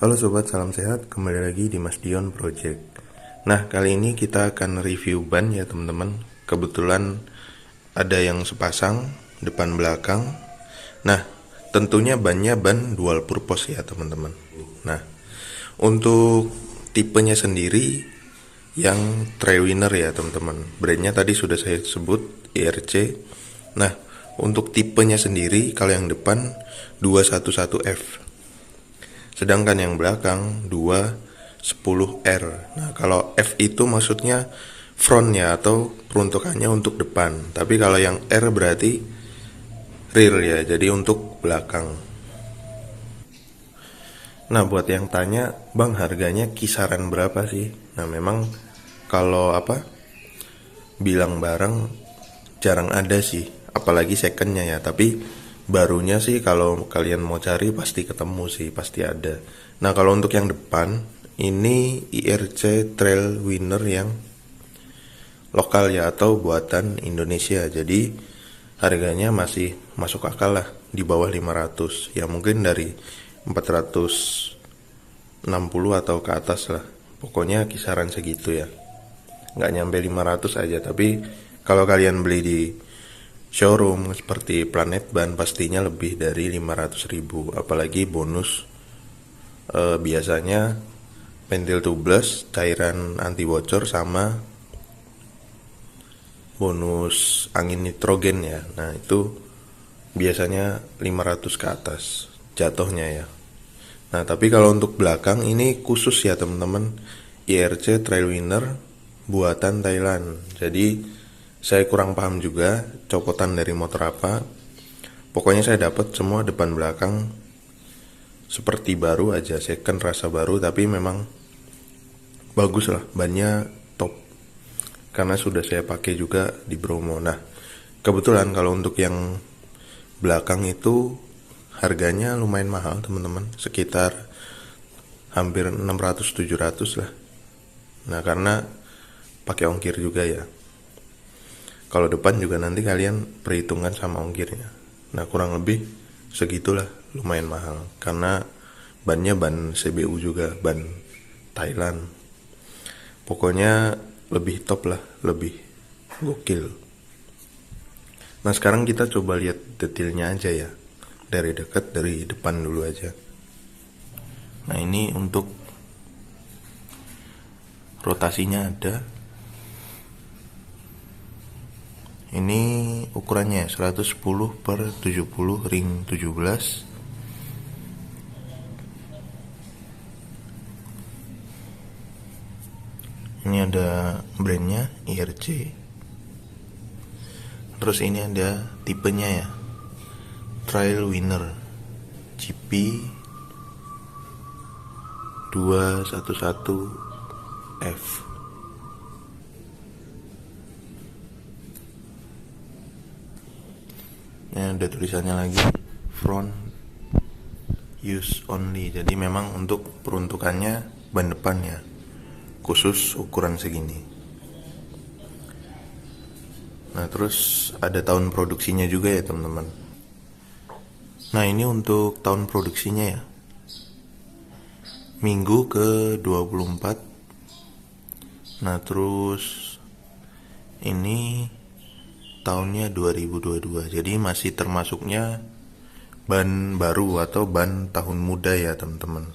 Halo sobat, salam sehat. Kembali lagi di Mas Dion Project. Nah, kali ini kita akan review ban ya teman-teman. Kebetulan ada yang sepasang depan belakang. Nah, tentunya bannya ban dual purpose ya teman-teman. Nah, untuk tipenya sendiri yang Trailwinner ya teman-teman. Brandnya tadi sudah saya sebut, IRC. Nah, untuk tipenya sendiri kalau yang depan 211F. Sedangkan yang belakang 210R. Nah, kalau F itu maksudnya frontnya atau peruntukannya untuk depan. Tapi kalau yang R berarti rear ya, jadi untuk belakang. Nah, buat yang tanya, Bang, harganya kisaran berapa sih? Nah, memang kalau bilang barang jarang ada sih, apalagi secondnya ya. Tapi barunya sih kalau kalian mau cari pasti ketemu sih, pasti ada. Nah, kalau untuk yang depan ini IRC Trailwinner yang lokal ya, atau buatan Indonesia. Jadi harganya masih masuk akal lah, di bawah 500 ya, mungkin dari 460 atau ke atas lah. Pokoknya kisaran segitu ya, nggak nyampe 500 aja. Tapi kalau kalian beli di showroom seperti Planet Ban pastinya lebih dari 500.000. Apalagi bonus biasanya pentil tubeless, cairan anti bocor, sama bonus angin nitrogen ya. Nah, itu biasanya 500 ke atas jatuhnya ya. Nah, tapi kalau untuk belakang ini khusus ya teman-teman, IRC Trailwinner buatan Thailand. Jadi saya kurang paham juga copotan dari motor apa. Pokoknya saya dapat semua depan belakang seperti baru aja, second rasa baru. Tapi memang bagus lah, bannya top, karena sudah saya pakai juga di Bromo. Nah, kebetulan kalau untuk yang belakang itu harganya lumayan mahal teman-teman, sekitar hampir 600-700 lah. Nah, karena pakai ongkir juga ya. Kalau depan juga nanti kalian perhitungan sama ongkirnya. Nah, kurang lebih segitulah, lumayan mahal. Karena bannya ban CBU juga, ban Thailand. Pokoknya lebih top lah, lebih gokil. Nah, sekarang kita coba lihat detailnya aja ya. Dari dekat, dari depan dulu aja. Nah, ini untuk rotasinya ada. Ini ukurannya 110/70 ring 17. Ini ada brandnya IRC. Terus ini ada tipenya ya, Trailwinner GP 211F. Ini ada tulisannya lagi, front use only. Jadi memang untuk peruntukannya ban depannya, khusus ukuran segini. Nah, terus ada tahun produksinya juga ya teman-teman. Nah, ini untuk tahun produksinya ya, minggu ke-24. Nah, terus ini tahunnya 2022. Jadi masih termasuknya ban baru atau ban tahun muda ya teman-teman.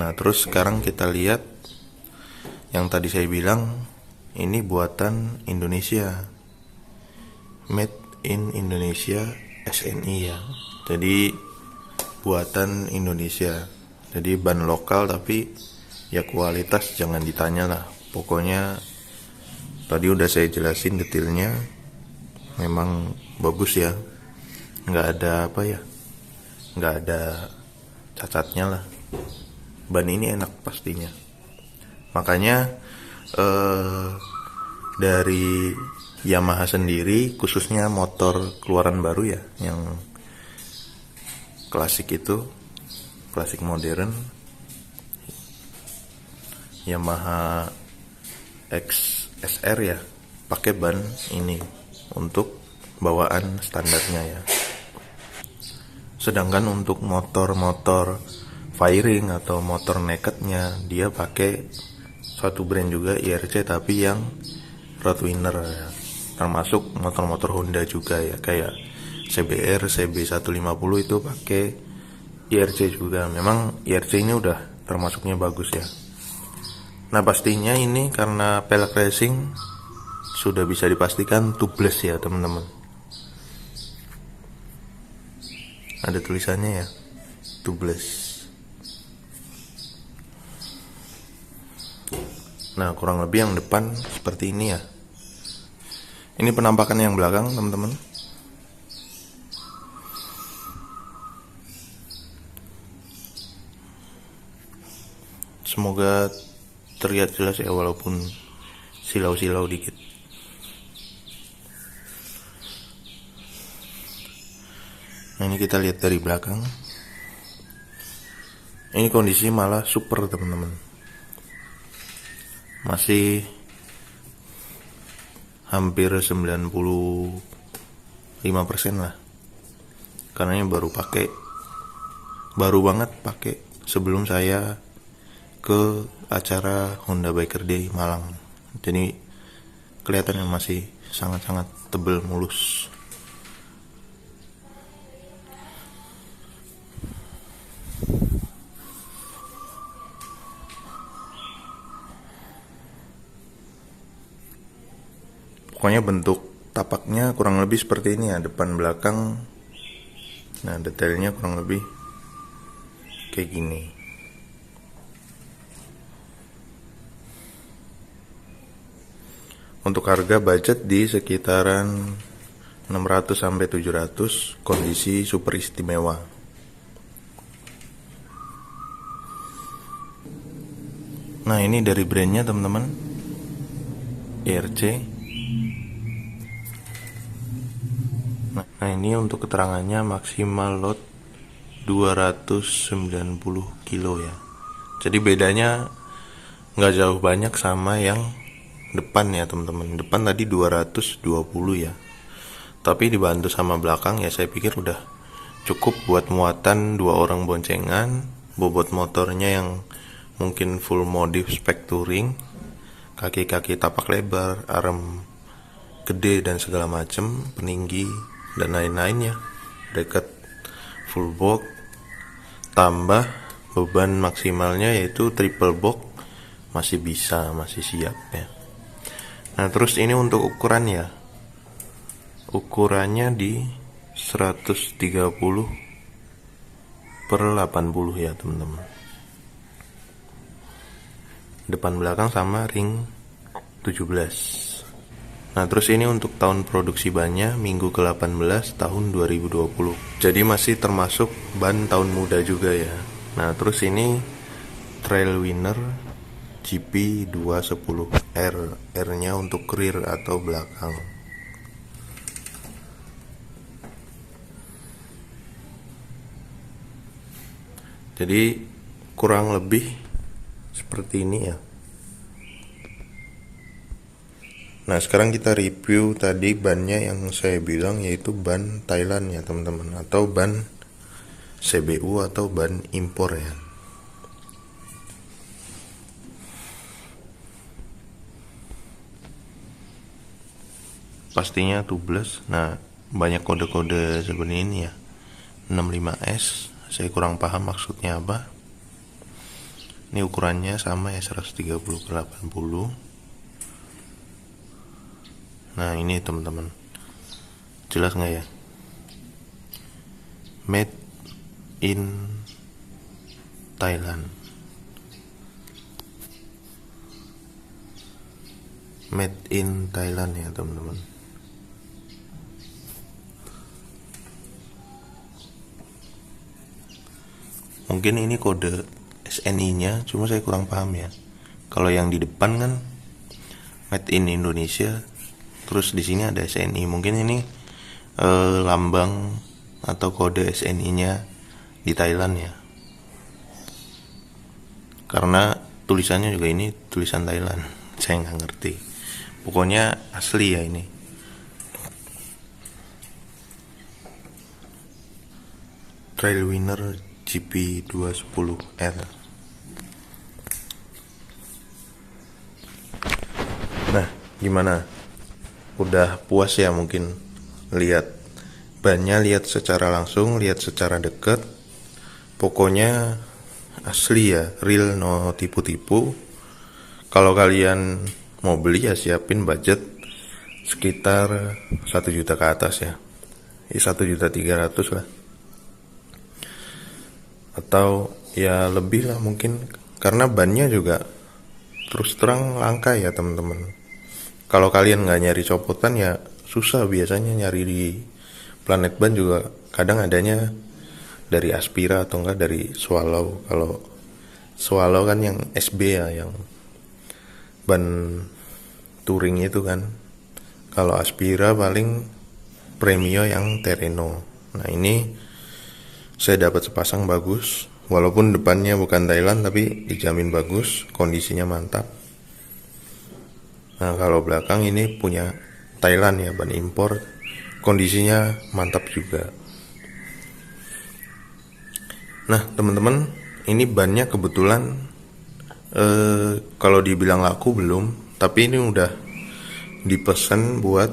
Nah, terus sekarang kita lihat yang tadi saya bilang, ini buatan Indonesia, made in Indonesia, SNI ya. Jadi buatan Indonesia. Jadi ban lokal, tapi ya kualitas jangan ditanya lah. Pokoknya tadi udah saya jelasin detailnya, memang bagus ya, nggak ada nggak ada cacatnya lah. Ban ini enak pastinya. Makanya dari Yamaha sendiri, khususnya motor keluaran baru ya, yang klasik itu, klasik modern, Yamaha XSR ya, pakai ban ini untuk bawaan standarnya ya. Sedangkan untuk motor-motor Spyring atau motor nakednya dia pakai suatu brand juga IRC, tapi yang roadwinner ya. Termasuk motor-motor Honda juga ya, kayak CBR, CB150 itu pakai IRC juga. Memang IRC ini udah termasuknya bagus ya. Nah pastinya ini karena pelek racing sudah bisa dipastikan tubeless ya teman-teman. Ada tulisannya ya, tubeless. Nah kurang lebih yang depan seperti ini ya. Ini penampakan yang belakang teman-teman. Semoga terlihat jelas ya, walaupun silau-silau dikit. Nah ini kita lihat dari belakang. Ini kondisi malah super teman-teman. Masih hampir 95% lah. Karena ini baru banget pakai sebelum saya ke acara Honda Biker Day Malang. Jadi kelihatannya masih sangat-sangat tebal mulus. Pokoknya bentuk tapaknya kurang lebih seperti ini ya, depan belakang. Nah detailnya kurang lebih kayak gini. Untuk harga budget di sekitaran 600 sampai 700, kondisi super istimewa. Nah ini dari brandnya teman-teman, IRC. Nah ini untuk keterangannya maksimal load 290 kilo ya. Jadi bedanya nggak jauh banyak sama yang depan ya teman-teman. Depan tadi 220 ya. Tapi dibantu sama belakang ya, saya pikir udah cukup buat muatan 2 orang boncengan. Bobot motornya yang mungkin full modif spek touring, kaki-kaki tapak lebar, arm gede dan segala macem, peninggi dan lain-lainnya, bracket full box, tambah beban maksimalnya yaitu triple box, masih siap ya. Nah terus ini untuk ukuran ya, ukurannya di 130 per 80 ya teman-teman. Depan belakang sama ring 17. Nah terus ini untuk tahun produksi bannya minggu ke-18 tahun 2020. Jadi masih termasuk ban tahun muda juga ya. Nah terus ini Trailwinner GP210R, R-nya untuk rear atau belakang. Jadi kurang lebih seperti ini ya. Nah sekarang kita review tadi bannya yang saya bilang, yaitu ban Thailand ya teman-teman, atau ban CBU atau ban impor ya. Pastinya tubeless. Nah banyak kode-kode seperti ini ya, 65S, saya kurang paham maksudnya apa. Ini ukurannya sama ya, 130/80. Nah ini teman-teman, jelas nggak ya? Made in Thailand. Made in Thailand ya teman-teman. Mungkin ini kode SNI-nya, cuma saya kurang paham ya. Kalau yang di depan kan Made in Indonesia, terus di sini ada SNI. Mungkin ini lambang atau kode SNI-nya di Thailand ya. Karena tulisannya juga ini tulisan Thailand. Saya nggak ngerti. Pokoknya asli ya ini. Trailwinner GP210R. Nah, gimana? Udah puas ya mungkin lihat bannya, lihat secara langsung, lihat secara deket. Pokoknya asli ya, real, no tipu-tipu. Kalau kalian mau beli ya siapin budget sekitar 1 juta ke atas ya. 1.300.000 lah. Atau ya lebih lah mungkin, karena bannya juga terus terang langka ya teman-teman. Kalau kalian nggak nyari copotan ya susah biasanya nyari di Planet Ban juga, kadang adanya dari Aspira atau enggak dari Swallow. Kalau Swallow kan yang SB ya, yang ban touring itu kan. Kalau Aspira paling Premio yang Terreno. Nah ini saya dapat sepasang bagus, walaupun depannya bukan Thailand tapi dijamin bagus, kondisinya mantap. Nah kalau belakang ini punya Thailand ya, ban impor, kondisinya mantap juga. Nah teman-teman, ini bannya kebetulan kalau dibilang laku belum, tapi ini udah dipesan buat,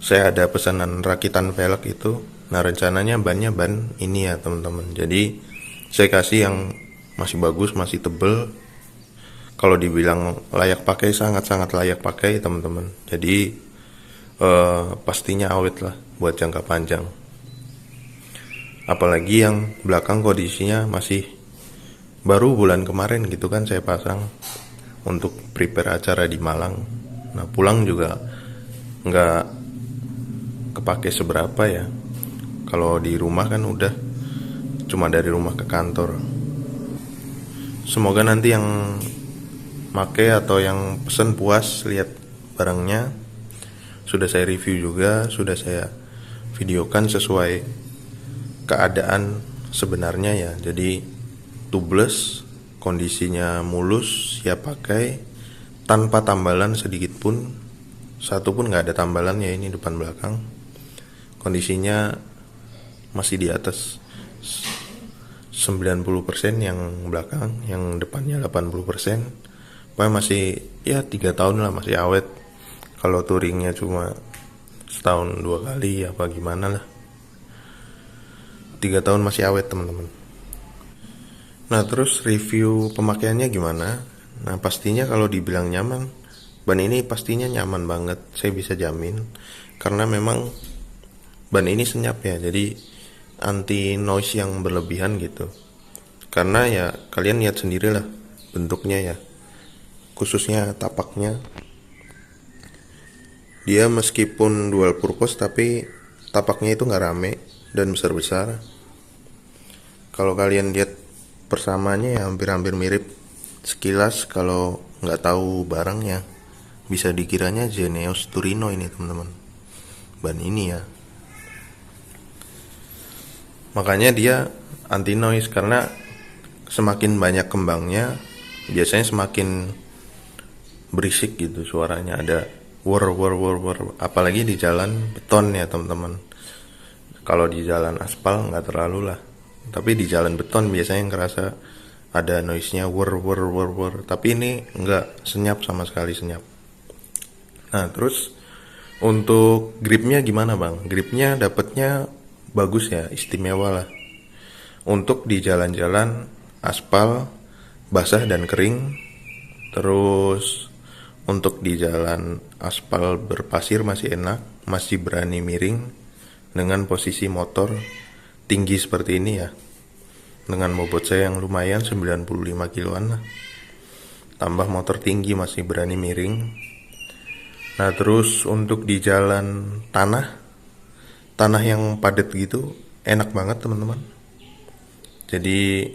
saya ada pesanan rakitan velg itu. Nah rencananya bannya ban ini ya teman-teman, jadi saya kasih yang masih bagus, masih tebel. Kalau dibilang layak pakai, sangat-sangat layak pakai teman-teman. Jadi pastinya awet lah buat jangka panjang. Apalagi yang belakang kondisinya masih baru bulan kemarin gitu kan saya pasang untuk prepare acara di Malang. Nah pulang juga nggak kepake seberapa ya. Kalau di rumah kan udah cuma dari rumah ke kantor. Semoga nanti yang make atau yang pesen puas lihat barangnya. Sudah saya review juga, sudah saya videokan sesuai keadaan sebenarnya ya. Jadi tubeless, kondisinya mulus, siap pakai, tanpa tambalan sedikit pun. Satu pun nggak ada tambalan ya, ini depan belakang. Kondisinya masih di atas 90% yang belakang, yang depannya 80%. Pokoknya masih ya 3 tahun lah, masih awet. Kalau touringnya cuma setahun 2 kali apa gimana lah, 3 tahun masih awet teman-teman. Nah terus review pemakaiannya gimana? Nah pastinya kalau dibilang nyaman, ban ini pastinya nyaman banget, saya bisa jamin. Karena memang ban ini senyap ya, jadi anti noise yang berlebihan gitu. Karena ya kalian lihat sendirilah bentuknya ya, khususnya tapaknya. Dia meskipun dual purpose tapi tapaknya itu nggak rame dan besar-besar. Kalau kalian lihat persamaannya ya hampir-hampir mirip. Sekilas kalau nggak tahu barangnya bisa dikiranya Geneos Turino ini teman-teman, ban ini ya. Makanya dia anti noise, karena semakin banyak kembangnya biasanya semakin berisik gitu suaranya, ada wor. Apalagi di jalan beton ya teman-teman. Kalau di jalan aspal nggak terlalu lah, tapi di jalan beton biasanya yang kerasa ada noise-nya wor. Tapi ini nggak, senyap, sama sekali senyap. Nah terus untuk gripnya gimana bang? Gripnya dapatnya bagus ya, istimewa lah. Untuk di jalan-jalan aspal basah dan kering. Terus untuk di jalan aspal berpasir masih enak, masih berani miring dengan posisi motor tinggi seperti ini ya. Dengan bobot saya yang lumayan 95 kiloan lah, tambah motor tinggi masih berani miring. Nah terus untuk di jalan tanah yang padat gitu enak banget teman-teman. Jadi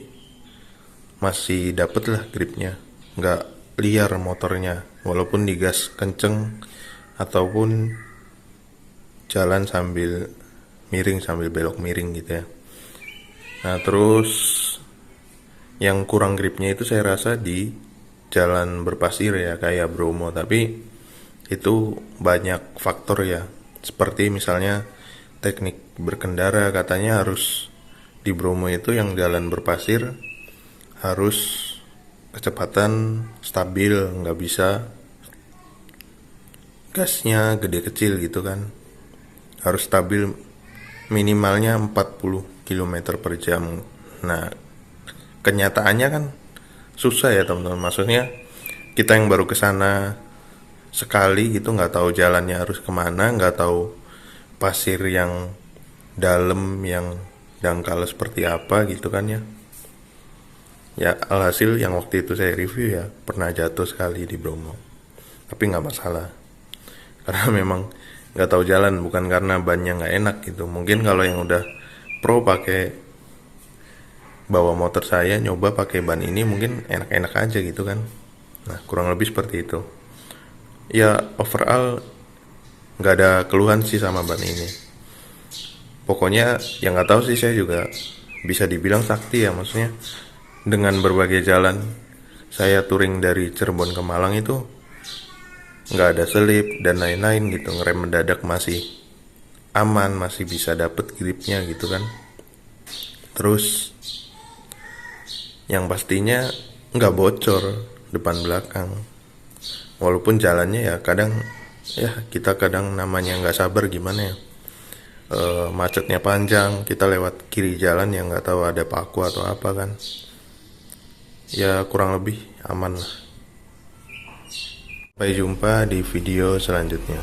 masih dapet lah gripnya, nggak liar motornya walaupun digas kenceng ataupun jalan sambil miring, sambil belok miring gitu ya. Nah terus yang kurang gripnya itu saya rasa di jalan berpasir ya, kayak Bromo. Tapi itu banyak faktor ya, seperti misalnya teknik berkendara, katanya harus di Bromo itu yang jalan berpasir harus kecepatan stabil, nggak bisa gasnya gede kecil gitu kan. Harus stabil, minimalnya 40 km per jam. Nah, kenyataannya kan susah ya teman-teman. Maksudnya kita yang baru kesana sekali gitu, nggak tahu jalannya harus kemana, nggak tahu pasir yang dalam, yang dangkal seperti apa gitu kan ya. Ya alhasil yang waktu itu saya review ya, pernah jatuh sekali di Bromo. Tapi nggak masalah, karena memang nggak tahu jalan, bukan karena bannya nggak enak gitu. Mungkin kalau yang udah pro pakai, bawa motor saya nyoba pakai ban ini, mungkin enak-enak aja gitu kan. Nah kurang lebih seperti itu. Ya overall nggak ada keluhan sih sama ban ini. Pokoknya yang nggak tahu sih, saya juga bisa dibilang sakti ya, maksudnya dengan berbagai jalan saya touring dari Cirebon ke Malang itu nggak ada selip dan lain-lain gitu, ngerem mendadak masih aman, masih bisa dapet gripnya gitu kan. Terus yang pastinya nggak bocor depan belakang, walaupun jalannya ya kadang, ya kita kadang namanya nggak sabar gimana ya, macetnya panjang, kita lewat kiri jalan yang nggak tahu ada paku atau apa kan. Ya kurang lebih aman lah. Sampai jumpa di video selanjutnya.